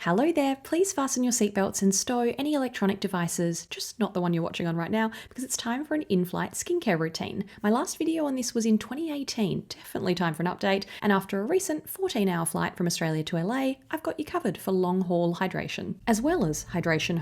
Hello there, please fasten your seatbelts and stow any electronic devices, just not the one you're watching on right now, because it's time for an in-flight skincare routine. My last video on this was in 2018, definitely time for an update, and after a recent 14-hour flight from Australia to LA, I've got you covered for long-haul hydration. As well as hydration,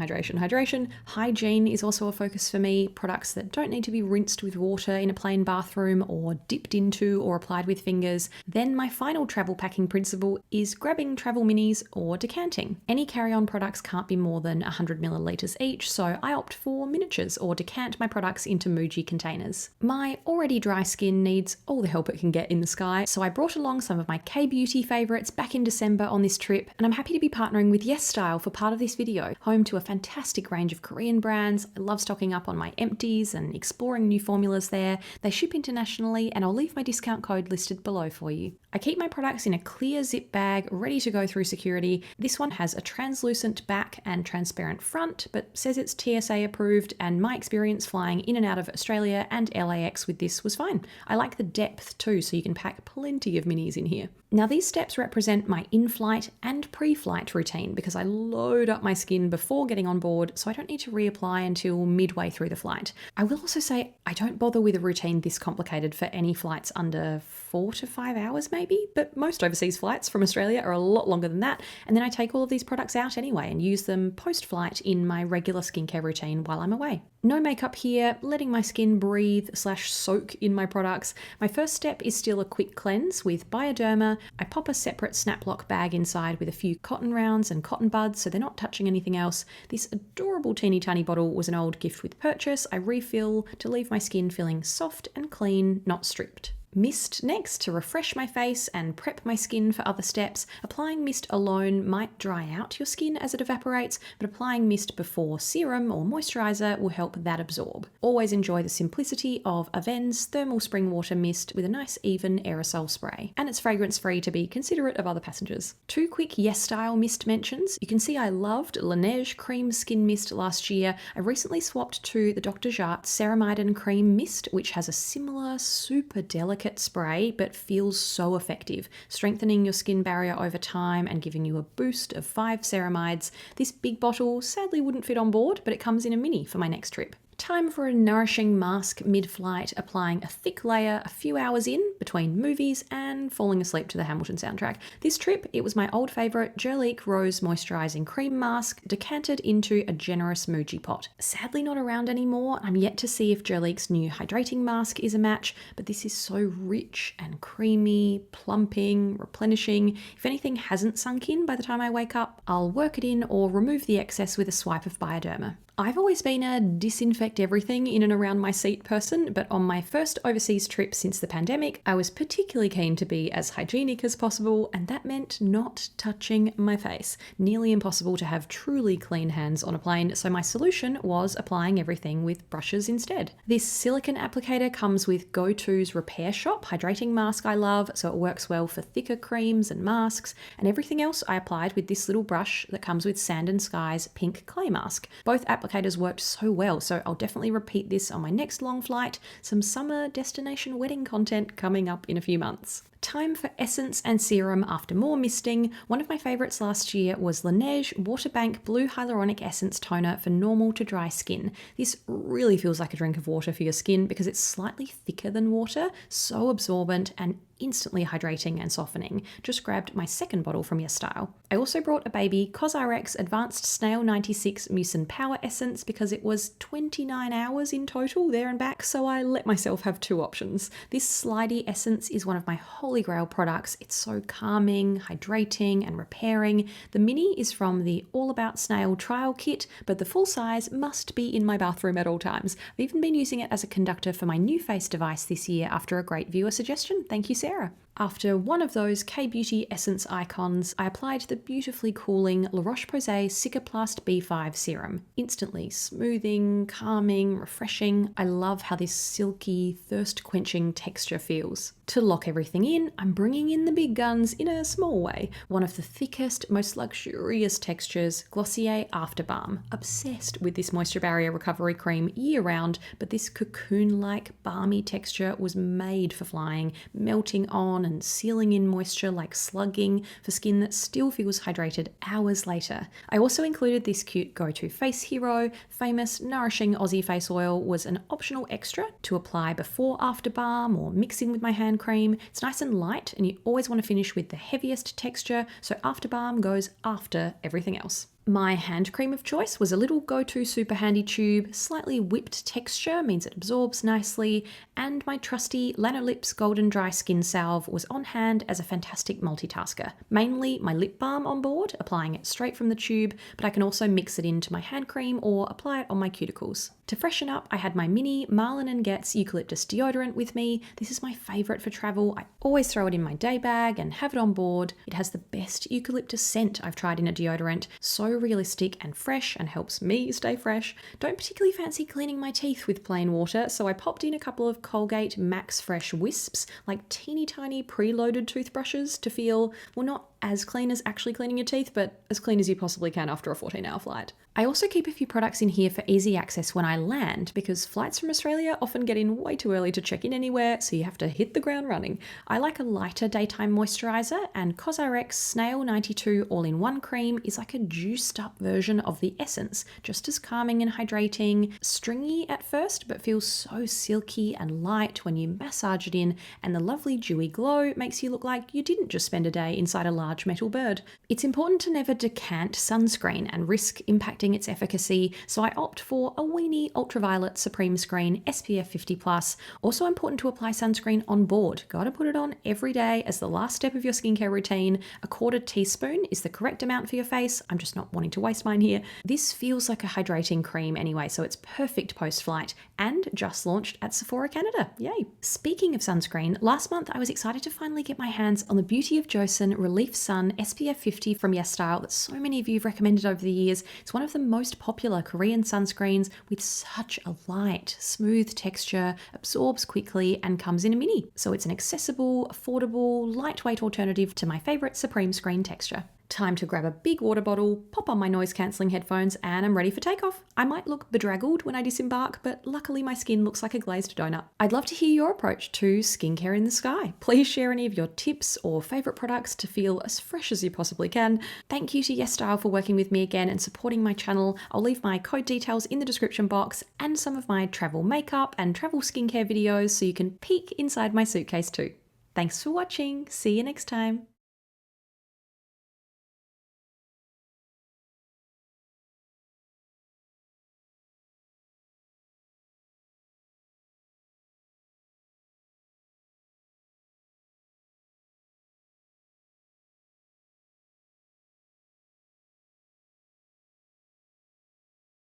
hygiene is also a focus for me, products that don't need to be rinsed with water in a plain bathroom or dipped into or applied with fingers. Then my final travel packing principle is grabbing travel minis or decanting. Any carry-on products can't be more than 100 millilitres each, so I opt for miniatures or decant my products into Muji containers. My already dry skin needs all the help it can get in the sky, so I brought along some of my K-beauty favourites back in December on this trip, and I'm happy to be partnering with Yes Style for part of this video, home to a fantastic range of Korean brands. I love stocking up on my empties and exploring new formulas there. They ship internationally, and I'll leave my discount code listed below for you. I keep my products in a clear zip bag, ready to go through security. This one has a translucent back and transparent front, but says it's TSA approved, and my experience flying in and out of Australia and LAX with this was fine. I like the depth too, so you can pack plenty of minis in here. Now these steps represent my in-flight and pre-flight routine because I load up my skin before getting on board, so I don't need to reapply until midway through the flight. I will also say I don't bother with a routine this complicated for any flights under 4 to 5 hours maybe, but most overseas flights from Australia are a lot longer than that, and then I take all of these products out anyway and use them post-flight in my regular skincare routine while I'm away. No makeup here, letting my skin breathe/soak in my products. My first step is still a quick cleanse with Bioderma. I pop a separate snap-lock bag inside with a few cotton rounds and cotton buds so they're not touching anything else. This adorable teeny tiny bottle was an old gift with purchase. I refill to leave my skin feeling soft and clean, not stripped. Mist next to refresh my face and prep my skin for other steps. Applying mist alone might dry out your skin as it evaporates, but applying mist before serum or moisturiser will help that absorb. Always enjoy the simplicity of Avène's thermal spring water mist with a nice even aerosol spray. And it's fragrance free to be considerate of other passengers. Two quick Yes Style mist mentions. You can see I loved Laneige Cream Skin Mist last year. I recently swapped to the Dr. Jart Ceramide and Cream Mist, which has a similar super delicate spray but feels so effective, strengthening your skin barrier over time and giving you a boost of 5 ceramides. This big bottle sadly wouldn't fit on board, but it comes in a mini for my next trip. Time for a nourishing mask mid-flight, applying a thick layer a few hours in between movies and falling asleep to the Hamilton soundtrack. This trip, it was my old favourite Gerlique Rose Moisturising Cream Mask, decanted into a generous Muji pot. Sadly not around anymore. I'm yet to see if Gerlique's new Hydrating Mask is a match, but this is so rich and creamy, plumping, replenishing. If anything hasn't sunk in by the time I wake up, I'll work it in or remove the excess with a swipe of Bioderma. I've always been a disinfect everything in and around my seat person, but on my first overseas trip since the pandemic, I was particularly keen to be as hygienic as possible, and that meant not touching my face. Nearly impossible to have truly clean hands on a plane, so my solution was applying everything with brushes instead. This silicone applicator comes with Go-To's Repair Shop hydrating mask I love, so it works well for thicker creams and masks, and everything else I applied with this little brush that comes with Sand & Sky's pink clay mask. Both applicators worked so well, so I'll definitely repeat this on my next long flight. Some summer destination wedding content coming up in a few months. Time for essence and serum after more misting. One of my favourites last year was Laneige Waterbank Blue Hyaluronic Essence Toner for normal to dry skin. This really feels like a drink of water for your skin because it's slightly thicker than water, so absorbent and instantly hydrating and softening. Just grabbed my second bottle from Yes Style. I also brought a baby CosRx Advanced Snail 96 Mucin Power Essence because it was 29 hours in total there and back, so I let myself have two options. This slidey essence is one of my holy grail products. It's so calming, hydrating and repairing. The mini is from the All About Snail trial kit, but the full size must be in my bathroom at all times. I've even been using it as a conductor for my new face device this year after a great viewer suggestion. Thank you, Sarah. After one of those K-Beauty Essence icons, I applied the beautifully cooling La Roche-Posay Cicaplast B5 serum. Instantly smoothing, calming, refreshing. I love how this silky, thirst-quenching texture feels. To lock everything in, I'm bringing in the big guns in a small way. One of the thickest, most luxurious textures, Glossier After Balm. Obsessed with this moisture barrier recovery cream year-round, but this cocoon-like balmy texture was made for flying, melting on and sealing in moisture like slugging for skin that still feels hydrated hours later. I also included this cute go-to face hero. Famous Nourishing Aussie Face Oil was an optional extra to apply before after balm or mixing with my hand cream. It's nice and light, and you always want to finish with the heaviest texture, so after balm goes after everything else. My hand cream of choice was a little go-to super handy tube. Slightly whipped texture means it absorbs nicely, and my trusty Lanolips Golden Dry Skin Salve was on hand as a fantastic multitasker. Mainly my lip balm on board, applying it straight from the tube, but I can also mix it into my hand cream or apply it on my cuticles. To freshen up, I had my mini Marlin & Getz eucalyptus deodorant with me. This is my favourite for travel. I always throw it in my day bag and have it on board. It has the best eucalyptus scent I've tried in a deodorant. So realistic and fresh, and helps me stay fresh. Don't particularly fancy cleaning my teeth with plain water, so I popped in a couple of Colgate Max Fresh Wisps, like teeny tiny preloaded toothbrushes to feel, well, not as clean as actually cleaning your teeth, but as clean as you possibly can after a 14-hour flight. I also keep a few products in here for easy access when I land, because flights from Australia often get in way too early to check in anywhere, so you have to hit the ground running. I like a lighter daytime moisturiser, and CosRx Snail 92 All-in-One Cream is like a juiced up version of the Essence, just as calming and hydrating, stringy at first, but feels so silky and light when you massage it in, and the lovely dewy glow makes you look like you didn't just spend a day inside a large metal bird. It's important to never decant sunscreen and risk impacting its efficacy, so I opt for a weenie ultraviolet supreme screen SPF 50+. Also important to apply sunscreen on board. Gotta put it on every day as the last step of your skincare routine. A 1/4 teaspoon is the correct amount for your face. I'm just not wanting to waste mine here. This feels like a hydrating cream anyway, so it's perfect post-flight, and just launched at Sephora Canada. Yay! Speaking of sunscreen, last month I was excited to finally get my hands on the Beauty of Joseon Relief Sun SPF 50 from YesStyle that so many of you have recommended over the years. It's one of the most popular Korean sunscreens with such a light, smooth texture, absorbs quickly, and comes in a mini. So it's an accessible, affordable, lightweight alternative to my favourite Supreme Screen texture. Time to grab a big water bottle, pop on my noise-cancelling headphones, and I'm ready for takeoff. I might look bedraggled when I disembark, but luckily my skin looks like a glazed donut. I'd love to hear your approach to skincare in the sky. Please share any of your tips or favourite products to feel as fresh as you possibly can. Thank you to YesStyle for working with me again and supporting my channel. I'll leave my code details in the description box and some of my travel makeup and travel skincare videos so you can peek inside my suitcase too. Thanks for watching. See you next time.